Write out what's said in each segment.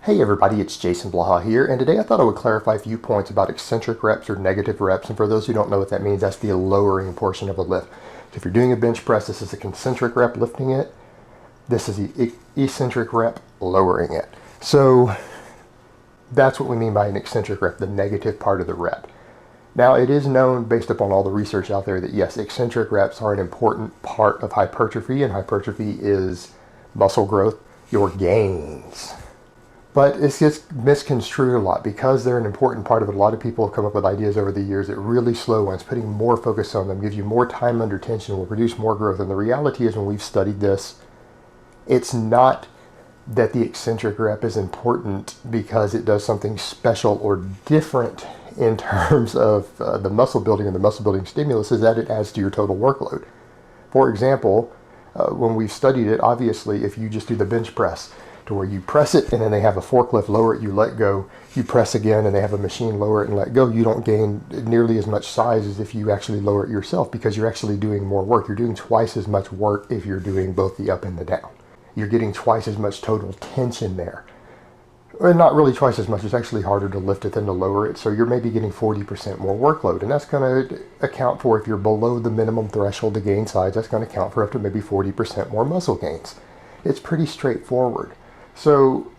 Hey everybody, it's Jason Blaha here, and today I thought I would clarify a few points about eccentric reps or negative reps, and for those who don't know what that means, that's the lowering portion of a lift. So if you're doing a bench press, this is a concentric rep, lifting it. This is the eccentric rep, lowering it. So that's what we mean by an eccentric rep, the negative part of the rep. Now it is known, based upon all the research out there, that yes, eccentric reps are an important part of hypertrophy, and hypertrophy is muscle growth, your gains. But it gets misconstrued a lot because they're an important part of it. A lot of people have come up with ideas over the years that really slow ones, putting more focus on them, gives you more time under tension, will produce more growth. And the reality is, when we've studied this, it's not that the eccentric rep is important because it does something special or different in terms of the muscle building and the muscle building stimulus, is that it adds to your total workload. For example, when we've studied it, obviously, if you just do the bench press, to where you press it and then they have a forklift lower it, you let go, you press again and they have a machine lower it and let go, you don't gain nearly as much size as if you actually lower it yourself, because you're actually doing more work. You're doing twice as much work if you're doing both the up and the down. You're getting twice as much total tension there. Well, not really twice as much. It's actually harder to lift it than to lower it, so you're maybe getting 40% more workload, and that's going to account for, if you're below the minimum threshold to gain size, that's going to account for up to maybe 40% more muscle gains. It's pretty straightforward. So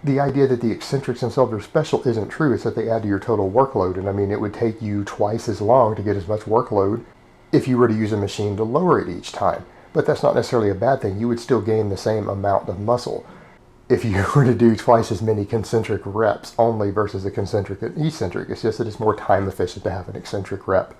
the idea that the eccentrics themselves are special isn't true. It's that they add to your total workload. And I mean, it would take you twice as long to get as much workload if you were to use a machine to lower it each time. But that's not necessarily a bad thing. You would still gain the same amount of muscle if you were to do twice as many concentric reps only versus a concentric and eccentric. It's just that it's more time efficient to have an eccentric rep.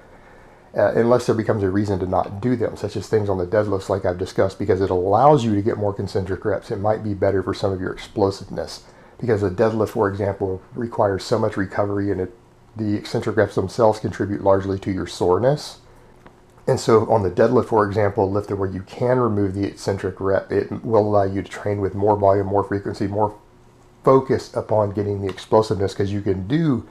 Unless there becomes a reason to not do them, such as things on the deadlifts like I've discussed, because it allows you to get more concentric reps. It might be better for some of your explosiveness, because a deadlift, for example, requires so much recovery, and the eccentric reps themselves contribute largely to your soreness. And so on the deadlift, for example, a lift where you can remove the eccentric rep, it will allow you to train with more volume, more frequency, more focus upon getting the explosiveness, because you can do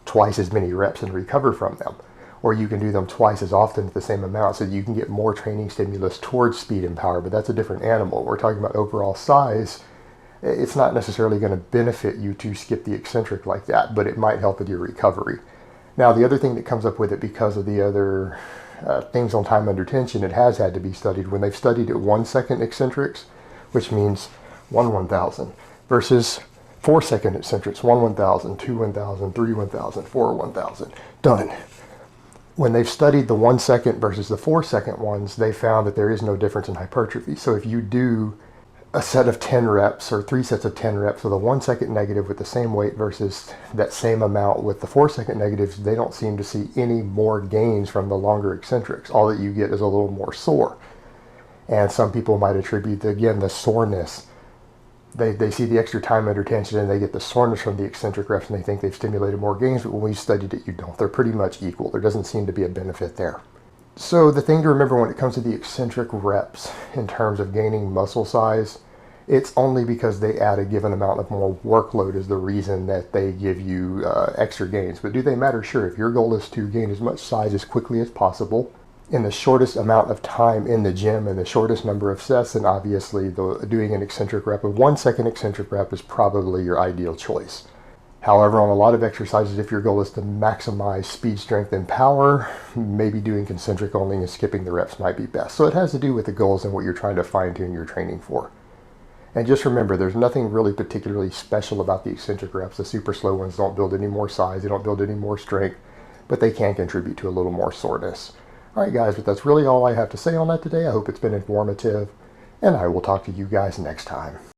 twice as many reps and recover from them. Or you can do them twice as often at the same amount, so you can get more training stimulus towards speed and power. But that's a different animal. We're talking about overall size. It's not necessarily going to benefit you to skip the eccentric like that, but it might help with your recovery. Now, the other thing that comes up with it, because of the other things on time under tension, it has had to be studied. When they've studied it 1 second eccentrics, which means 1/1000, versus 4 second eccentrics, 1/1000, 2/1000, 3/1000, 4/1000, done. When they've studied the 1 second versus the 4 second ones, they found that there is no difference in hypertrophy. So if you do a set of 10 reps or 3 sets of 10 reps with a 1 second negative with the same weight versus that same amount with the 4 second negatives, they don't seem to see any more gains from the longer eccentrics. All that you get is a little more sore. And some people might attribute, again, the soreness. They see the extra time under tension and they get the soreness from the eccentric reps, and they think they've stimulated more gains, but when we studied it, you don't. They're pretty much equal. There doesn't seem to be a benefit there. So the thing to remember when it comes to the eccentric reps in terms of gaining muscle size, it's only because they add a given amount of more workload is the reason that they give you extra gains. But do they matter? Sure. If your goal is to gain as much size as quickly as possible in the shortest amount of time in the gym and the shortest number of sets, then obviously doing an eccentric rep, a 1 second eccentric rep, is probably your ideal choice. However, on a lot of exercises, if your goal is to maximize speed, strength, and power, maybe doing concentric only and skipping the reps might be best. So it has to do with the goals and what you're trying to fine-tune your training for. And just remember, there's nothing really particularly special about the eccentric reps. The super slow ones don't build any more size, they don't build any more strength, but they can contribute to a little more soreness. Alright guys, but that's really all I have to say on that today. I hope it's been informative, and I will talk to you guys next time.